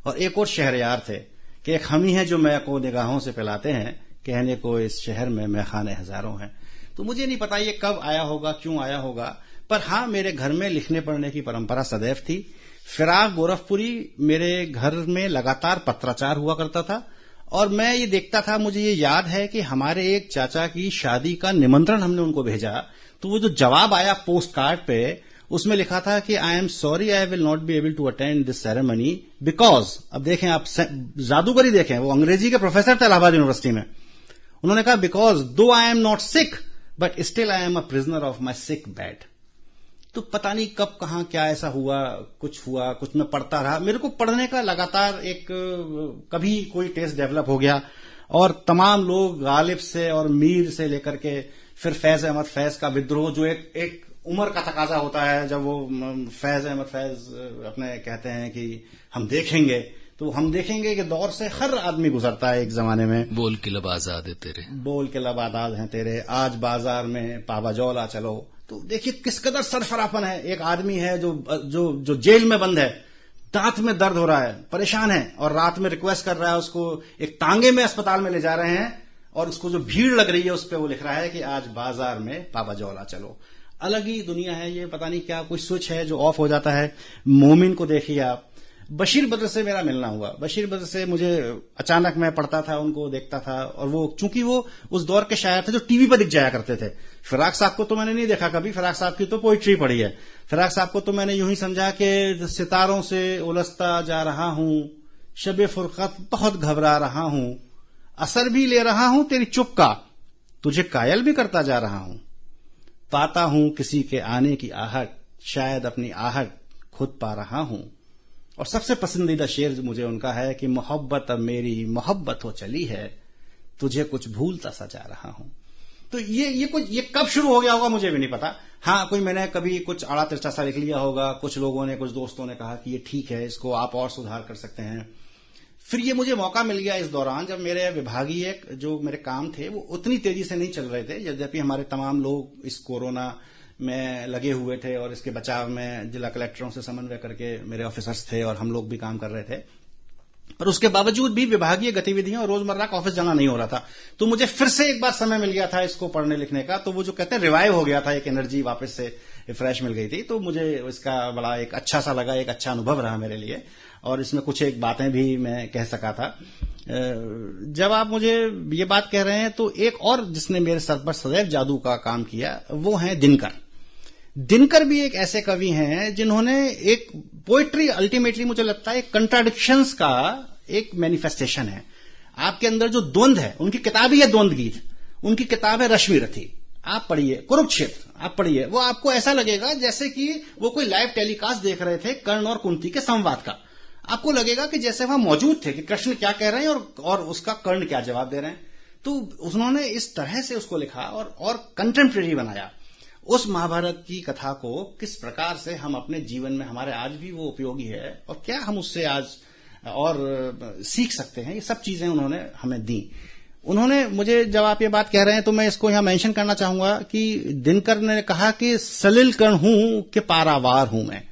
Speaker 2: और एक और शहरयार थे कि एक हम ही हैं जो मैं को निगाहों से पिलाते हैं, कहने को इस शहर में मैखाने हजारों हैं। तो मुझे नहीं पता ये कब आया होगा, क्यों आया होगा, पर हाँ, मेरे घर में लिखने पढ़ने की परंपरा सदैव थी। फिराक गोरखपुरी मेरे घर में लगातार पत्राचार हुआ करता था, और मैं ये देखता था, मुझे ये याद है कि हमारे एक चाचा की शादी का निमंत्रण हमने उनको भेजा, तो वो जो जवाब आया पोस्ट कार्ड पे, उसमें लिखा था कि I am sorry I will not be able to attend this ceremony because, अब देखें आप, जादूगरी देखें, वो अंग्रेजी के प्रोफेसर थे इलाहाबाद यूनिवर्सिटी में, उन्होंने कहा बिकॉज दो I am not sick but still I am a prisoner of my sick bed. तो पता नहीं कब कहां क्या ऐसा हुआ, कुछ मैं पढ़ता रहा, मेरे को पढ़ने का लगातार एक कभी कोई टेस्ट डेवलप हो गया, और तमाम लोग गालिब से और मीर से लेकर के फिर फैज अहमद फैज का विद्रोह, जो एक उम्र का तकाजा होता है, जब वो फैज अहमद फैज अपने कहते हैं कि हम देखेंगे, तो हम देखेंगे कि दौर से हर आदमी गुजरता है एक जमाने में।
Speaker 1: बोल के लब आजाद है तेरे,
Speaker 2: बोल के लब आजाद हैं तेरे, आज बाजार में पावाजौला चलो। तो देखिए किस कदर सरफरापन है। एक आदमी है जो जेल में बंद है, दांत में दर्द हो रहा है, परेशान है, और रात में रिक्वेस्ट कर रहा है, उसको एक टांगे में अस्पताल में ले जा रहे हैं, और उसको जो भीड़ लग रही है उस पर वो लिख रहा है कि आज बाजार में पावाजौला चलो। अलग ही दुनिया है ये, पता नहीं क्या कोई स्विच है जो ऑफ हो जाता है। मोमिन को देखिए आप, बशीर बद्र से मेरा मिलना हुआ। बशीर बद्र से मुझे अचानक, मैं पढ़ता था, उनको देखता था, और वो चूंकि वो उस दौर के शायर थे जो टीवी पर दिख जाया करते थे। फिराक साहब को तो मैंने नहीं देखा कभी, फिराक साहब की तो पोइट्री पढ़ी है। फिराक साहब को तो मैंने यूं ही समझा कि सितारों से उलझता जा रहा हूं, शबे फुरकत बहुत घबरा रहा हूं, असर भी ले रहा हूं तेरी चुप का, तुझे कायल भी करता जा रहा हूं, पाता हूं किसी के आने की आहट, शायद अपनी आहट खुद पा रहा हूं। और सबसे पसंदीदा शेर मुझे उनका है कि मोहब्बत अब मेरी मोहब्बत हो चली है, तुझे कुछ भूलता सा जा रहा हूं। तो ये कब शुरू हो गया होगा मुझे भी नहीं पता। हाँ, कोई मैंने कभी कुछ आड़ा तिरछा सा लिख लिया होगा, कुछ लोगों ने, कुछ दोस्तों ने कहा कि ये ठीक है, इसको आप और सुधार कर सकते हैं। फिर ये मुझे मौका मिल गया इस दौरान, जब मेरे विभागीय जो मेरे काम थे वो उतनी तेजी से नहीं चल रहे थे, यद्यपि हमारे तमाम लोग इस कोरोना में लगे हुए थे, और इसके बचाव में जिला कलेक्टरों से समन्वय करके मेरे ऑफिसर्स थे, और हम लोग भी काम कर रहे थे। पर उसके बावजूद भी विभागीय गतिविधियां और रोजमर्रा का ऑफिस जाना नहीं हो रहा था। तो मुझे फिर से एक बार समय मिल गया था इसको पढ़ने लिखने का, तो वो जो कहते हैं रिवाइव हो गया था, एक एनर्जी वापस से फ्रेश मिल गई थी। तो मुझे इसका बड़ा एक अच्छा सा लगा, एक अच्छा अनुभव रहा मेरे लिए, और इसमें कुछ एक बातें भी मैं कह सका था। जब आप मुझे ये बात कह रहे हैं, तो एक और जिसने मेरे सर पर सदैव जादू का काम किया वो है दिनकर। दिनकर भी एक ऐसे कवि हैं जिन्होंने एक पोएट्री, अल्टीमेटली मुझे लगता है कंट्राडिक्शंस का एक मैनिफेस्टेशन है। आपके अंदर जो द्वंद है, उनकी किताब ही है द्वंद गीत, उनकी किताब है रश्मि रथी, आप पढ़िए, कुरुक्षेत्र आप पढ़िए, वो आपको ऐसा लगेगा जैसे कि वो कोई लाइव टेलीकास्ट देख रहे थे कर्ण और कुंती के संवाद का। आपको लगेगा कि जैसे वहां मौजूद थे कि कृष्ण क्या कह रहे हैं और उसका कर्ण क्या जवाब दे रहे हैं। तो उन्होंने इस तरह से उसको लिखा और कंटेम्प्रेरी बनाया। उस महाभारत की कथा को किस प्रकार से हम अपने जीवन में, हमारे आज भी वो उपयोगी है, और क्या हम उससे आज और सीख सकते हैं, ये सब चीजें उन्होंने हमें दी। उन्होंने मुझे, जब आप ये बात कह रहे हैं तो मैं इसको यहां मेंशन करना चाहूंगा कि दिनकर ने कहा कि सलिल कर्ण हूं कि पारावार हूं मैं।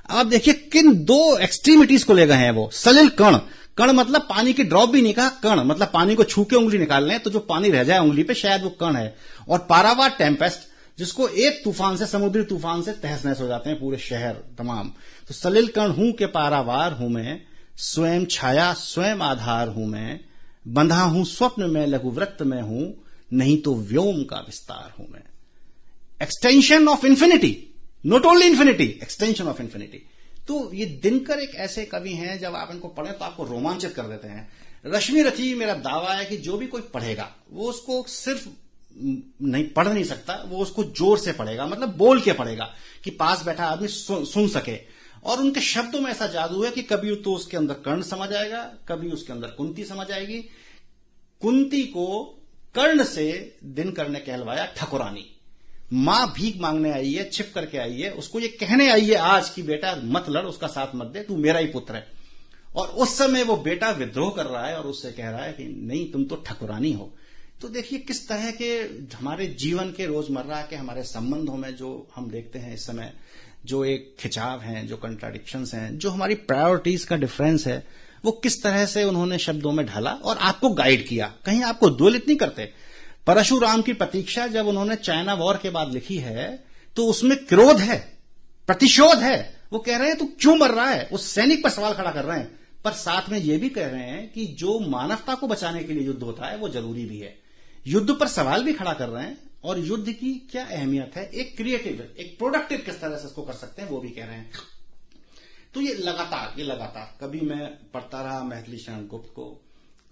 Speaker 2: आप देखिए किन दो एक्सट्रीमिटीज को ले गए हैं वो। सलिल कर्ण, कर्ण मतलब पानी की ड्रॉप भी नहीं कहा, कर्ण मतलब पानी को छू के उंगली निकाल लें तो जो पानी रह जाए उंगली पे, शायद वो कर्ण है। और पारावार टेम्पेस्ट, जिसको एक तूफान से, समुद्री तूफान से तहस नहस हो जाते हैं पूरे शहर तमाम। तो सलिल कर्ण हूं के पारावार हूं मैं, स्वयं छाया स्वयं आधार हूं मैं, बंधा हूं स्वप्न में लघुवृत्त में हूं, नहीं तो व्योम का विस्तार हूं मैं। Extension of infinity, not only infinity, extension of infinity. तो ये दिनकर एक ऐसे कवि हैं, जब आप इनको पढ़ें तो आपको रोमांचित कर देते हैं। रश्मि रथी, मेरा दावा है कि जो भी कोई पढ़ेगा वो उसको सिर्फ नहीं पढ़ नहीं सकता, वो उसको जोर से पढ़ेगा, मतलब बोल के पढ़ेगा कि पास बैठा आदमी सुन सके। और उनके शब्दों में ऐसा जादू है कि कभी तो उसके अंदर कर्ण समझ आएगा, कभी उसके अंदर कुंती समझ आएगी। कुंती को कर्ण से दिनकर ने कहलवाया ठकुरानी। मां भीख मांगने आई है, छिप करके आई है, उसको ये कहने आई है आज कि बेटा मत लड़, उसका साथ मत दे, तू मेरा ही पुत्र है। और उस समय वो बेटा विद्रोह कर रहा है और उससे कह रहा है कि नहीं, तुम तो ठकुरानी हो। तो देखिए किस तरह के हमारे जीवन के रोजमर्रा के हमारे संबंधों में जो हम देखते हैं इस समय, जो एक खिंचाव हैं, जो कंट्राडिक्शंस हैं, जो हमारी प्रायोरिटीज का डिफरेंस है, वो किस तरह से उन्होंने शब्दों में ढाला और आपको गाइड किया। कहीं आपको द्वलित नहीं करते। परशुराम की प्रतीक्षा जब उन्होंने चाइना वॉर के बाद लिखी है तो उसमें क्रोध है, प्रतिशोध है। वो कह रहे हैं तू क्यों मर रहा है, उस सैनिक पर सवाल खड़ा कर रहे हैं, पर साथ में ये भी कह रहे हैं कि जो मानवता को बचाने के लिए युद्ध होता है वो जरूरी भी है। युद्ध पर सवाल भी खड़ा कर रहे हैं और युद्ध की क्या अहमियत है, एक क्रिएटिव, एक प्रोडक्टिव किस तरह से इसको कर सकते हैं वो भी कह रहे हैं। तो ये लगातार कभी मैं पढ़ता रहा मैथिली शरण गुप्त को,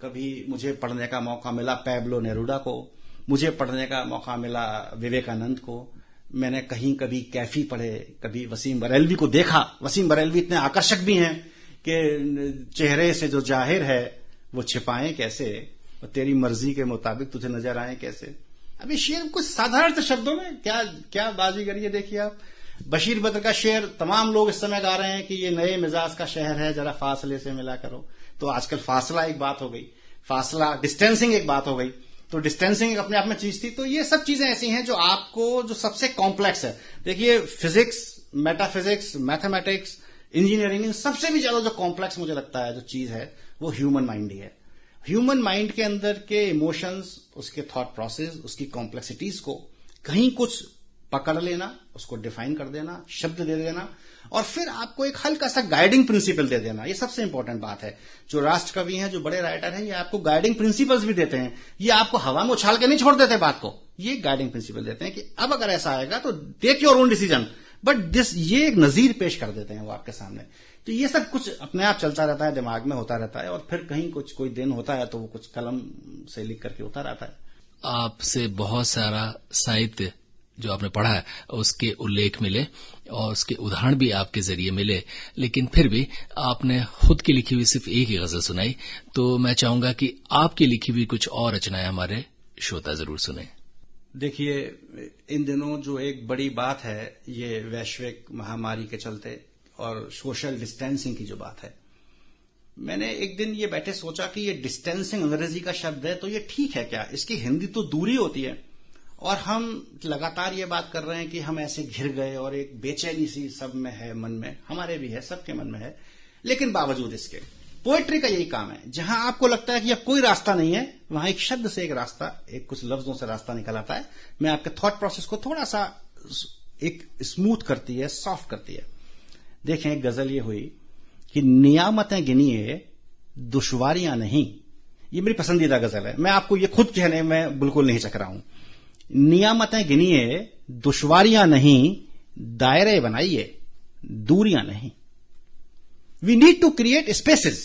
Speaker 2: कभी मुझे पढ़ने का मौका मिला पैब्लो नेरुडा को, मुझे पढ़ने का मौका मिला विवेकानंद को, मैंने कहीं कभी कैफी पढ़े, कभी वसीम बरेलवी को देखा। वसीम बरेलवी इतने आकर्षक भी हैं कि चेहरे से जो जाहिर है वो छिपाएं कैसे, और तेरी मर्जी के मुताबिक तुझे नजर आए कैसे। अभी शेर कुछ साधारण से शब्दों में क्या बाजीगरी है। देखिए आप बशीर बद्र का शेर तमाम लोग इस समय गा रहे हैं कि ये नए मिजाज का शहर है, जरा फासले से मिला करो। तो आजकल फासला एक बात हो गई, फासला डिस्टेंसिंग एक बात हो गई, तो डिस्टेंसिंग अपने आप में चीज थी। तो ये सब चीजें ऐसी हैं जो आपको, जो सबसे कॉम्प्लेक्स है। देखिए फिजिक्स, मेटाफिजिक्स, मैथमेटिक्स, इंजीनियरिंग, इन सबसे भी ज्यादा जो कॉम्प्लेक्स मुझे लगता है जो चीज है वो ह्यूमन माइंड ही है। ह्यूमन माइंड के अंदर के इमोशंस, उसके थॉट प्रोसेस, उसकी कॉम्प्लेक्सिटीज को कहीं कुछ पकड़ लेना, उसको डिफाइन कर देना, शब्द दे देना, और फिर आपको एक हल्का सा गाइडिंग प्रिंसिपल दे देना। ये सबसे इंपॉर्टेंट बात है। जो राष्ट्र कवि हैं, जो बड़े राइटर हैं, ये आपको गाइडिंग प्रिंसिपल्स भी देते हैं। ये आपको हवा में उछाल के नहीं छोड़ देते बात को, ये गाइडिंग प्रिंसिपल देते हैं कि अब अगर ऐसा आएगा तो take your own decision, but this, ये एक नजीर पेश कर देते हैं वो आपके सामने। तो ये सब कुछ अपने आप चलता रहता है, दिमाग में होता रहता है, और फिर कहीं कुछ कोई दिन होता है तो वो कुछ कलम से लिख करके होता रहता है।
Speaker 1: आपसे बहुत सारा साहित्य जो आपने पढ़ा है उसके उल्लेख मिले और उसके उदाहरण भी आपके जरिए मिले, लेकिन फिर भी आपने खुद की लिखी हुई सिर्फ एक ही गजल सुनाई। तो मैं चाहूंगा कि आपकी लिखी हुई कुछ और रचनाएं हमारे श्रोता जरूर सुने।
Speaker 2: देखिए इन दिनों जो एक बड़ी बात है, ये वैश्विक महामारी के चलते और सोशल डिस्टेंसिंग की जो बात है, मैंने एक दिन ये बैठे सोचा कि ये डिस्टेंसिंग अंग्रेजी का शब्द है तो ये ठीक है क्या, इसकी हिंदी तो दूरी होती है, और हम लगातार ये बात कर रहे हैं कि हम ऐसे घिर गए और एक बेचैनी सी सब में है, मन में, हमारे भी है, सबके मन में है। लेकिन बावजूद इसके पोएट्री का यही काम है, जहां आपको लगता है कि अब कोई रास्ता नहीं है, वहां एक शब्द से एक रास्ता, एक कुछ लफ्जों से रास्ता निकल आता है। मैं आपके थॉट प्रोसेस को थोड़ा सा एक स्मूथ करती है, सॉफ्ट करती है। देखें एक गजल ये हुई कि नियामतें गिनिए दुश्वारियां नहीं। ये मेरी पसंदीदा गजल है, मैं आपको ये खुद कहने में बिल्कुल नहीं चक रहा हूं। नियामतें गिनिए दुश्वारियां नहीं, दायरे बनाइए दूरियां नहीं। We need to create spaces,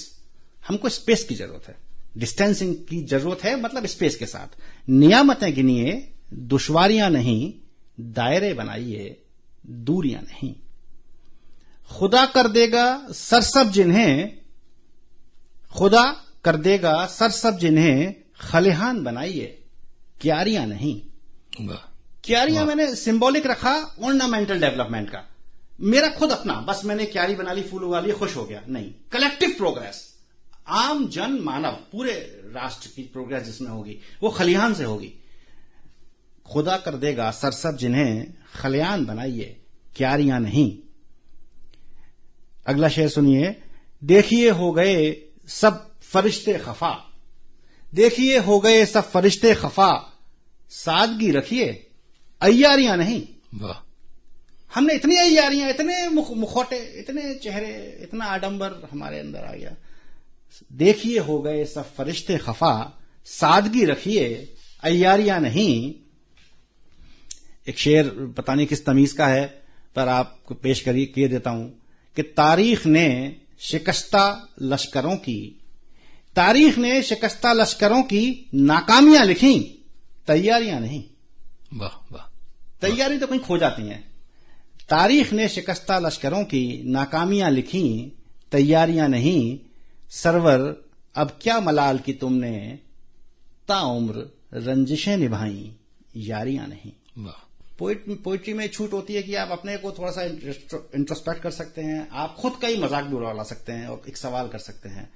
Speaker 2: हमको स्पेस की जरूरत है, डिस्टेंसिंग की जरूरत है, मतलब स्पेस के साथ। नियामतें गिनिए दुश्वारियां नहीं, दायरे बनाइए दूरियां नहीं। खुदा कर देगा सरसब जिन्हें, खुदा कर देगा सरसब जिन्हें, खलिहान बनाइए क्यारियां नहीं। क्यारियां मैंने सिंबॉलिक रखा ऑर्नामेंटल डेवलपमेंट का, मेरा खुद अपना, बस मैंने क्यारी बना ली, फूल उगा लिए, खुश हो गया, नहीं। कलेक्टिव प्रोग्रेस, आम जन मानव, पूरे राष्ट्र की प्रोग्रेस जिसमें होगी वो खलिहान से होगी। खुदा कर देगा सरसब जिन्हें, खलिहान बनाइए क्यारियां नहीं। अगला शेर सुनिए। देखिए हो गए सब फरिश्ते खफा, देखिए हो गए सब फरिश्ते खफा, सादगी रखिए अय्यारियां नहीं।
Speaker 1: वाह,
Speaker 2: हमने इतनी अय्यारियां, इतने मुखौटे, इतने चेहरे, इतना आडंबर हमारे अंदर आ गया। देखिए हो गए सब फरिश्ते खफा, सादगी रखिए अय्यारियां नहीं। एक शेर पता नहीं किस तमीज का है, पर आपको पेश किए देता हूं कि तारीख ने शिकस्ता लश्करों की, तारीख ने शिकस्ता लश्करों की नाकामियां लिखी, तैयारियां नहीं।
Speaker 1: वाह वाह,
Speaker 2: तैयारी तो कहीं खो जाती हैं। तारीख ने शिकस्ता लश्करों की नाकामियां लिखी, तैयारियां नहीं। सरवर अब क्या मलाल की तुमने, ताउम्र रंजिशें निभाई, यारियां नहीं।
Speaker 1: वाह,
Speaker 2: पोइट्री में छूट होती है कि आप अपने को थोड़ा सा इंट्रोस्पेक्ट कर सकते हैं, आप खुद का ही मजाक भी उड़ा सकते हैं और एक सवाल कर सकते हैं।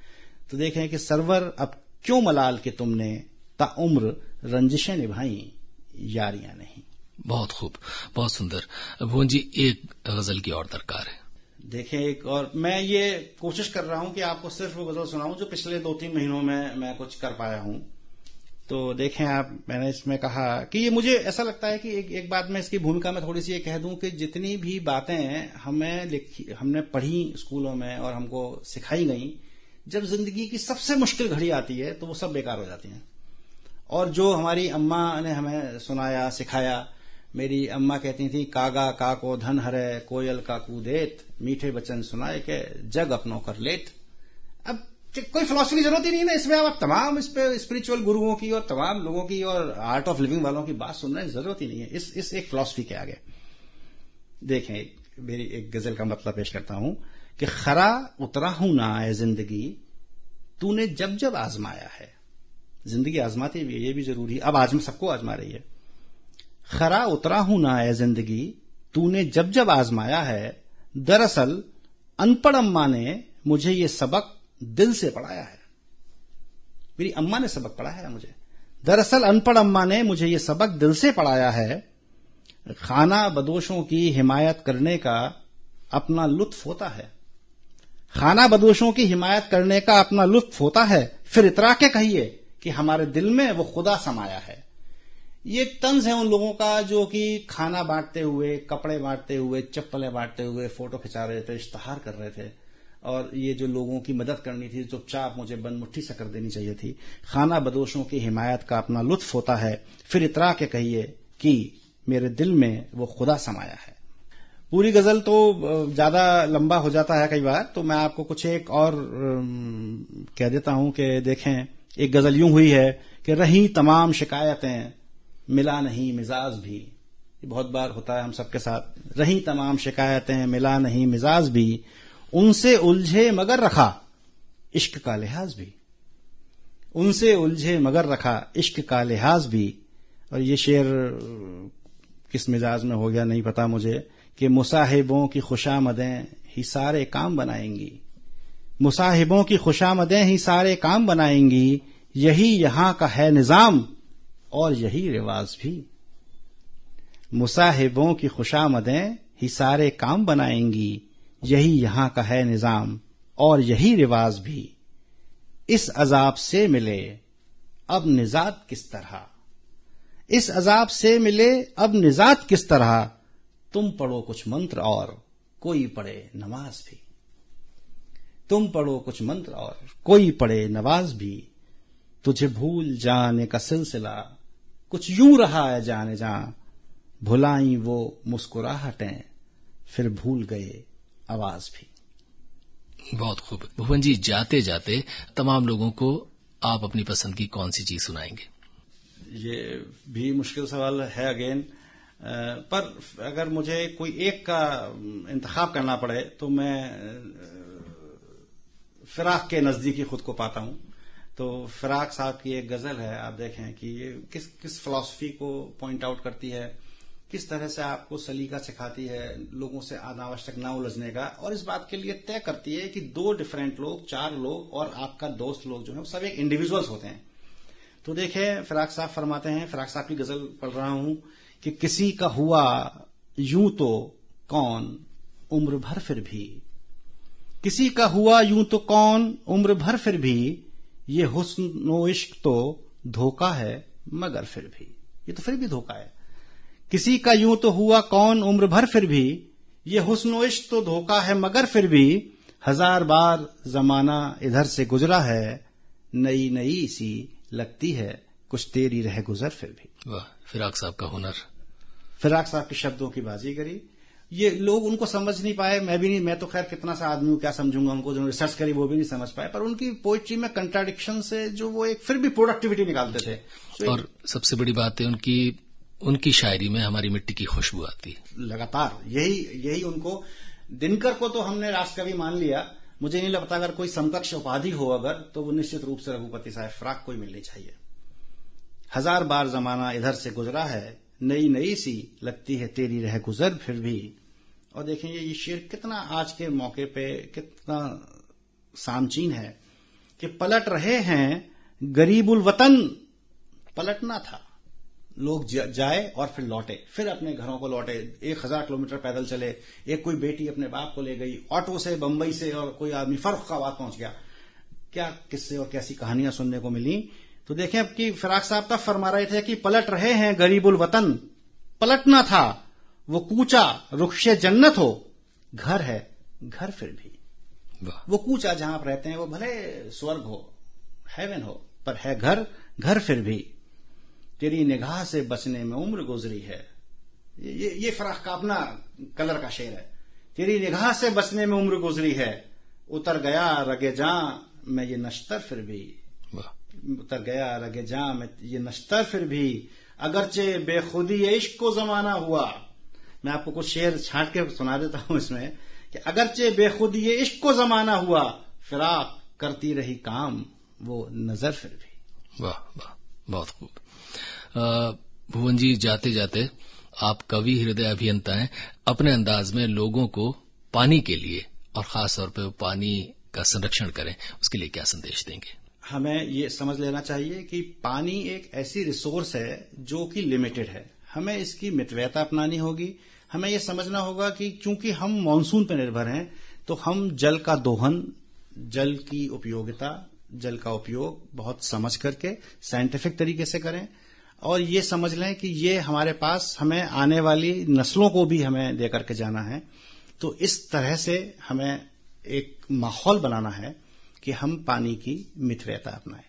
Speaker 2: तो देखें कि सरवर अब क्यों मलाल के तुमने, ताउम्र रंजिशें निभाई यारियां नहीं।
Speaker 1: बहुत खूब, बहुत सुंदर। भुवन जी, एक गजल की और दरकार है।
Speaker 2: देखें, एक और मैं ये कोशिश कर रहा हूं कि आपको सिर्फ वो गजल सुनाऊं जो पिछले 2-3 महीनों में मैं कुछ कर पाया हूं। तो देखें आप, मैंने इसमें कहा कि ये मुझे ऐसा लगता है कि एक बात मैं इसकी भूमिका में थोड़ी सी ये कह दूं कि जितनी भी बातें हमने पढ़ी स्कूलों में और हमको सिखाई गई, जब जिंदगी की सबसे मुश्किल घड़ी आती है तो वो सब बेकार हो जाती हैं। और जो हमारी अम्मा ने हमें सुनाया, सिखाया, मेरी अम्मा कहती थी, कागा का को धन हरे कोयल का कूदेत, मीठे वचन सुनाए के जग अपनों कर लेत। अब कोई फिलॉसफी की जरूरत ही नहीं ना इसमें। आप तमाम इस पे स्पिरिचुअल गुरुओं की और तमाम लोगों की और आर्ट ऑफ लिविंग वालों की बात सुनने की जरूरत ही नहीं है इस एक फिलॉसफी के आगे। देखें, मेरी एक गजल का मतलब पेश करता हूं कि खरा उतरा हूं ना ए जिंदगी, तूने जब जब आजमाया है। जिंदगी आजमाती भी है, ये भी जरूरी है, अब सबको आजमा रही है। खरा उतरा हूं ना ए जिंदगी, तूने जब जब आजमाया है। दरअसल अनपढ़ अम्मा ने मुझे ये सबक दिल से पढ़ाया है। मेरी अम्मा ने सबक पढ़ाया है मुझे। दरअसल अनपढ़ अम्मा ने मुझे ये सबक दिल से पढ़ाया है। खाना बदोशों की हिमायत करने का अपना लुत्फ होता है। खाना बदोशों की हिमायत करने का अपना लुत्फ होता है, फिर इतरा के कहिए कि हमारे दिल में वो खुदा समाया है। ये एक तंज है उन लोगों का जो कि खाना बांटते हुए, कपड़े बांटते हुए, चप्पलें बांटते हुए फोटो खिंचा रहे थे, इश्तहार कर रहे थे, और ये जो लोगों की मदद करनी थी, चुपचाप मुझे बंद मुट्ठी से कर देनी चाहिए थी। खाना बदोशों की हिमायत का अपना लुत्फ होता है, फिर इतरा के कहिए कि मेरे दिल में वो खुदा समाया है। पूरी गजल तो ज्यादा लंबा हो जाता है कई बार, तो मैं आपको कुछ एक और कह देता हूं कि देखें, एक गजल यूं हुई है कि रही तमाम शिकायतें मिला नहीं मिजाज भी। ये बहुत बार होता है हम सबके साथ। रही तमाम शिकायतें मिला नहीं मिजाज भी, उनसे उलझे मगर रखा इश्क का लिहाज भी। उनसे उलझे मगर रखा इश्क का लिहाज भी। और ये शेर किस मिजाज में हो गया नहीं पता मुझे, कि मुसाहिबों की खुशामदें ही सारे काम बनाएंगी। मुसाहिबों की खुशामदें ही सारे काम बनाएंगी, यही यहां का है निजाम और यही रिवाज भी। मुसाहिबों की खुशामदें ही सारे काम बनाएंगी, यही यहां का है निजाम और यही रिवाज भी। इस अजाब से मिले अब निजात किस तरह, इस अजाब से मिले अब निजात किस तरह। तुम पढ़ो कुछ मंत्र और कोई पढ़े नमाज भी। तुम पढ़ो कुछ मंत्र और कोई पढ़े नमाज भी। तुझे भूल जाने का सिलसिला कुछ यूं रहा है जाने जा। भुलाई वो मुस्कुराहटें फिर भूल गए आवाज भी।
Speaker 1: बहुत खूब। भुवन जी, जाते जाते तमाम लोगों को आप अपनी पसंद की कौन सी चीज सुनाएंगे?
Speaker 2: ये भी मुश्किल सवाल है अगेन, पर अगर मुझे कोई एक का इंतखाब करना पड़े तो मैं फिराक के नजदीकी खुद को पाता हूं। तो फिराक साहब की एक गजल है, आप देखें कि ये किस फिलॉसफी को पॉइंट आउट करती है, किस तरह से आपको सलीका सिखाती है लोगों से अनावश्यक ना उलझने का, और इस बात के लिए तय करती है कि 2 डिफरेंट लोग, 4 लोग और आपका दोस्त लोग जो है वो सब एक इंडिविजुअल्स होते हैं। तो देखें, फिराक साहब फरमाते हैं, फिराक साहब की गजल पढ़ रहा हूं कि किसी का हुआ यूं तो कौन उम्र भर फिर भी। किसी का हुआ यूं तो कौन उम्र भर फिर भी, ये हुस्न व इश्क तो धोखा है मगर फिर भी। ये तो फिर भी धोखा है। किसी का यूं तो हुआ कौन उम्र भर फिर भी, ये हुस्न व इश्क तो धोखा है मगर फिर भी। 1000 बार जमाना इधर से गुजरा है, नई नई सी लगती है कुछ तेरी रह गुजर फिर भी।
Speaker 1: वाह, फिराक साहब का हुनर।
Speaker 2: फिराक साहब के शब्दों की बाजीगरी। ये लोग उनको समझ नहीं पाए, मैं भी नहीं, मैं तो खैर कितना सा आदमी हूं, क्या समझूंगा उनको, जो रिसर्च करी वो भी नहीं समझ पाए, पर उनकी पोइट्री में कंट्राडिक्शन से जो वो एक फिर भी प्रोडक्टिविटी निकालते थे। तो
Speaker 1: और सबसे बड़ी बात है उनकी शायरी में हमारी मिट्टी की खुशबू आती है
Speaker 2: लगातार। यही उनको, दिनकर को तो हमने राष्ट्रकवि मान लिया, मुझे नहीं लगता अगर कोई समकक्ष उपाधि हो अगर, तो वो निश्चित रूप से रघुपति साहब फिराक को ही मिलनी चाहिए। 1000 बार जमाना इधर से गुजरा है, नई नई सी लगती है तेरी रह गुजर फिर भी। और देखें ये शेर कितना आज के मौके पे कितना सामचीन है कि पलट रहे हैं गरीबुल वतन पलटना था। लोग जाए और फिर लौटे, फिर अपने घरों को लौटे। 1000 किलोमीटर पैदल चले। एक कोई बेटी अपने बाप को ले गई ऑटो से, बंबई से, और कोई आदमी फर्रुखाबाद पहुंच गया। क्या किस्से और कैसी कहानियां सुनने को मिली। तो देखें अब कि फिराक साहब तब फरमा रहे थे कि पलट रहे हैं गरीबुल वतन, पलटना था वो कूचा रुख्शे जन्नत हो, घर है घर फिर भी। वो कूचा जहां आप रहते हैं वो भले स्वर्ग हो, हेवन हो, पर है घर घर फिर भी। तेरी निगाह से बचने में उम्र गुजरी है। ये फराख का अपना कलर का शेर है। तेरी निगाह से बचने में उम्र गुजरी है, उतर गया रगे जां मैं ये नश्तर फिर भी। उतर गया रगे जां मैं ये नश्तर फिर भी, अगरचे बेखुदी इश्क को जमाना हुआ। मैं आपको कुछ शेर छांट के सुना देता हूं इसमें कि अगरचे बेखुदी इश्क को जमाना हुआ, फिराक करती रही काम वो नजर फिर भी।
Speaker 1: वाह वाह, बहुत खूब। भुवन जी, जाते जाते आप कवि हृदय अभियंता हैं, अपने अंदाज में लोगों को पानी के लिए और खास तौर पर पानी का संरक्षण करें, उसके लिए क्या संदेश देंगे?
Speaker 2: हमें ये समझ लेना चाहिए कि पानी एक ऐसी रिसोर्स है जो कि लिमिटेड है। हमें इसकी मितव्ययता अपनानी होगी। हमें ये समझना होगा कि चूंकि हम मानसून पर निर्भर हैं, तो हम जल का दोहन, जल की उपयोगिता, जल का उपयोग बहुत समझ करके साइंटिफिक तरीके से करें, और ये समझ लें कि ये हमारे पास हमें आने वाली नस्लों को भी हमें दे करके जाना है। तो इस तरह से हमें एक माहौल बनाना है कि हम पानी की मितव्ययता अपनाएं।